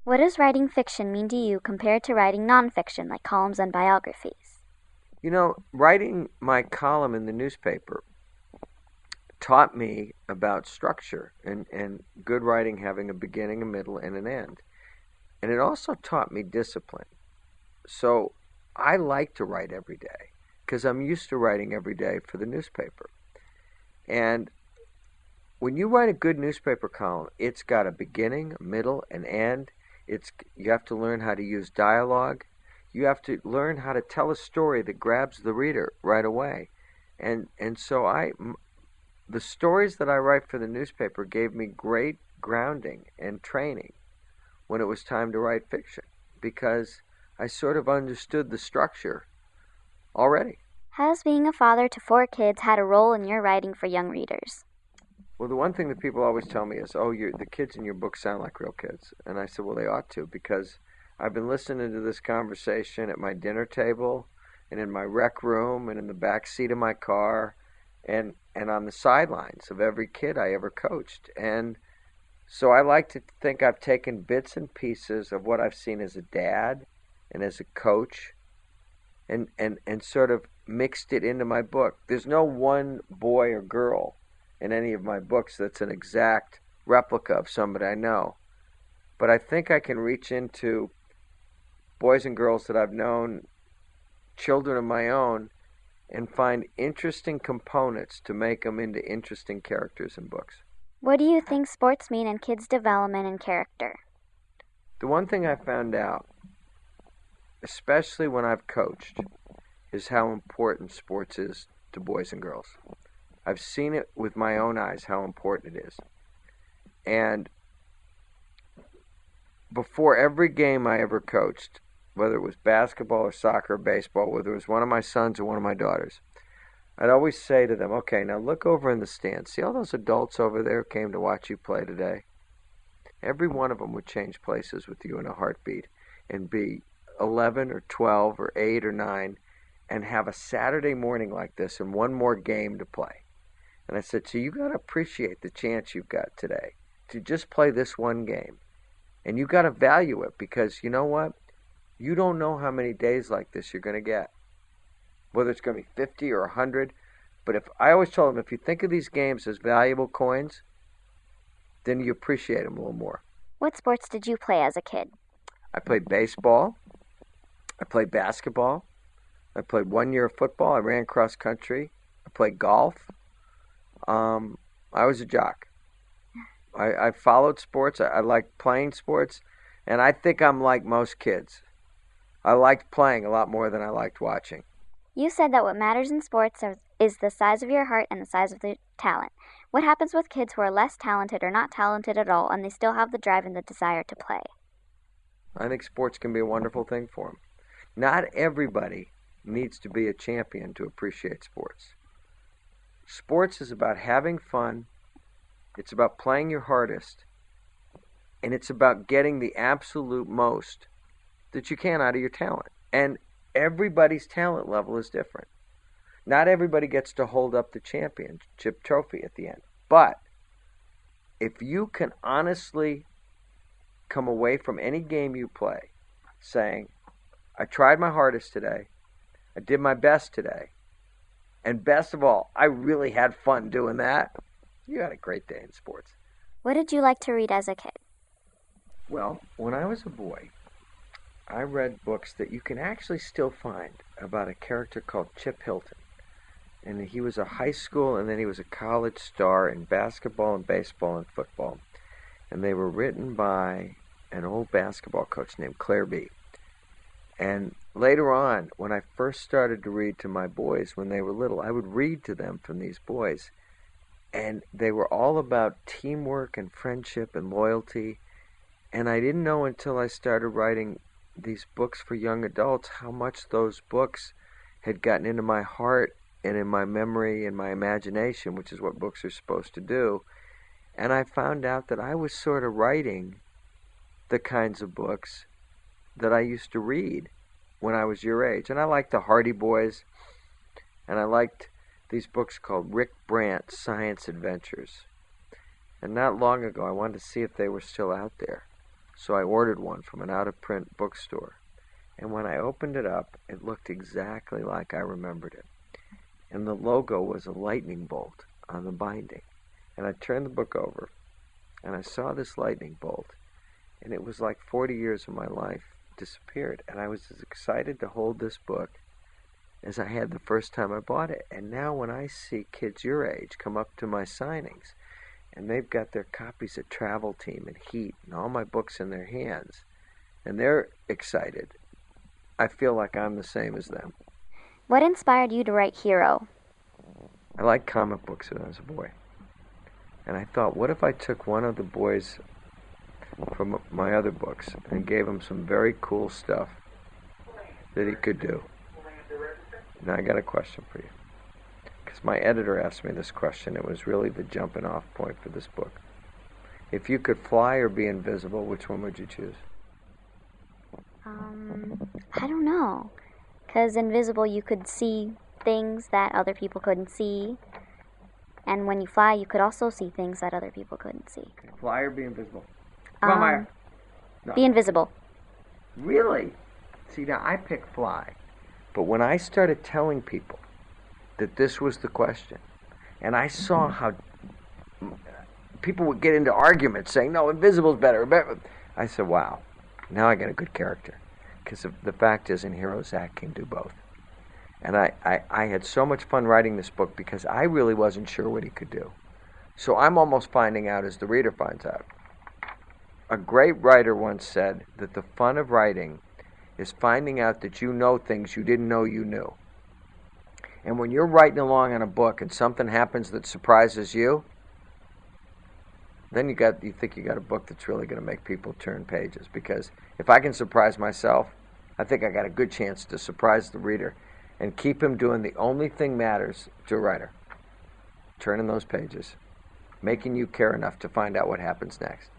What does writing fiction mean to you compared to writing nonfiction like columns and biographies? Writing my column in the newspaper taught me about structure and good writing having a beginning, a middle, and an end. And it also taught me discipline. So I like to write every day because I'm used to writing every day for the newspaper. And when you write a good newspaper column, it's got a beginning, a middle, an end. You have to learn how to use dialogue. You have to learn how to tell a story that grabs the reader right away. And so the stories that I write for the newspaper gave me great grounding and training when it was time to write fiction because I sort of understood the structure already. How has being a father to 4 kids had a role in your writing for young readers? Well, the one thing that people always tell me is, oh, the kids in your book sound like real kids. And I said, well, they ought to, because I've been listening to this conversation at my dinner table and in my rec room and in the back seat of my car and on the sidelines of every kid I ever coached. And so I like to think I've taken bits and pieces of what I've seen as a dad and as a coach and sort of mixed it into my book. There's no one boy or girl in any of my books that's an exact replica of somebody I know. But I think I can reach into boys and girls that I've known, children of my own, and find interesting components to make them into interesting characters in books. What do you think sports mean in kids' development and character? The one thing I found out, especially when I've coached, is how important sports is to boys and girls. I've seen it with my own eyes how important it is. And before every game I ever coached, whether it was basketball or soccer or baseball, whether it was one of my sons or one of my daughters, I'd always say to them, okay, now look over in the stands. See all those adults over there who came to watch you play today? Every one of them would change places with you in a heartbeat and be 11 or 12 or 8 or 9 and have a Saturday morning like this and one more game to play. And I said, so you got to appreciate the chance you've got today to just play this one game. And you got to value it because you know what? You don't know how many days like this you're going to get. Whether it's going to be 50 or 100. But I always told them, if you think of these games as valuable coins, then you appreciate them a little more. What sports did you play as a kid? I played baseball. I played basketball. I played 1 year of football. I ran cross country. I played golf. I was a jock. I followed sports. I liked playing sports. And I think I'm like most kids. I liked playing a lot more than I liked watching. You said that what matters in sports is the size of your heart and the size of the talent. What happens with kids who are less talented or not talented at all and they still have the drive and the desire to play? I think sports can be a wonderful thing for them. Not everybody needs to be a champion to appreciate sports. Sports is about having fun. It's about playing your hardest. And it's about getting the absolute most that you can out of your talent. And everybody's talent level is different. Not everybody gets to hold up the championship trophy at the end. But if you can honestly come away from any game you play saying, I tried my hardest today, I did my best today, and best of all, I really had fun doing that, you had a great day in sports. What did you like to read as a kid? Well, when I was a boy, I read books that you can actually still find about a character called Chip Hilton. And he was a high school and then he was a college star in basketball and baseball and football. And they were written by an old basketball coach named Claire B. And later on, when I first started to read to my boys when they were little, I would read to them from these boys. And they were all about teamwork and friendship and loyalty. And I didn't know until I started writing these books for young adults how much those books had gotten into my heart and in my memory and my imagination, which is what books are supposed to do. And I found out that I was sort of writing the kinds of books that I used to read when I was your age. And I liked the Hardy Boys, and I liked these books called Rick Brandt's Science Adventures. And not long ago, I wanted to see if they were still out there. So I ordered one from an out-of-print bookstore. And when I opened it up, it looked exactly like I remembered it. And the logo was a lightning bolt on the binding. And I turned the book over, and I saw this lightning bolt, and it was like 40 years of my life disappeared. And I was as excited to hold this book as I had the first time I bought it. And now when I see kids your age come up to my signings, and they've got their copies of Travel Team and Heat and all my books in their hands, and they're excited, I feel like I'm the same as them. What inspired you to write Hero? I liked comic books when I was a boy. And I thought, what if I took one of the boys from my other books and gave him some very cool stuff that he could do? Now I got a question for you. Because my editor asked me this question. It was really the jumping off point for this book. If you could fly or be invisible, which one would you choose? I don't know. Because invisible, you could see things that other people couldn't see. And when you fly, you could also see things that other people couldn't see. Fly or be invisible? Come on, Maya. No. Be invisible. Really? See, now I pick fly. But when I started telling people that this was the question, and I saw how people would get into arguments saying, no, invisible's better. I said, wow, now I got a good character. Because the fact is, in Hero, Zach can do both. And I had so much fun writing this book because I really wasn't sure what he could do. So I'm almost finding out as the reader finds out. A great writer once said that the fun of writing is finding out that you know things you didn't know you knew. And when you're writing along on a book and something happens that surprises you, then you think you got a book that's really going to make people turn pages. Because if I can surprise myself, I think I got a good chance to surprise the reader and keep him doing the only thing matters to a writer: turning those pages, making you care enough to find out what happens next.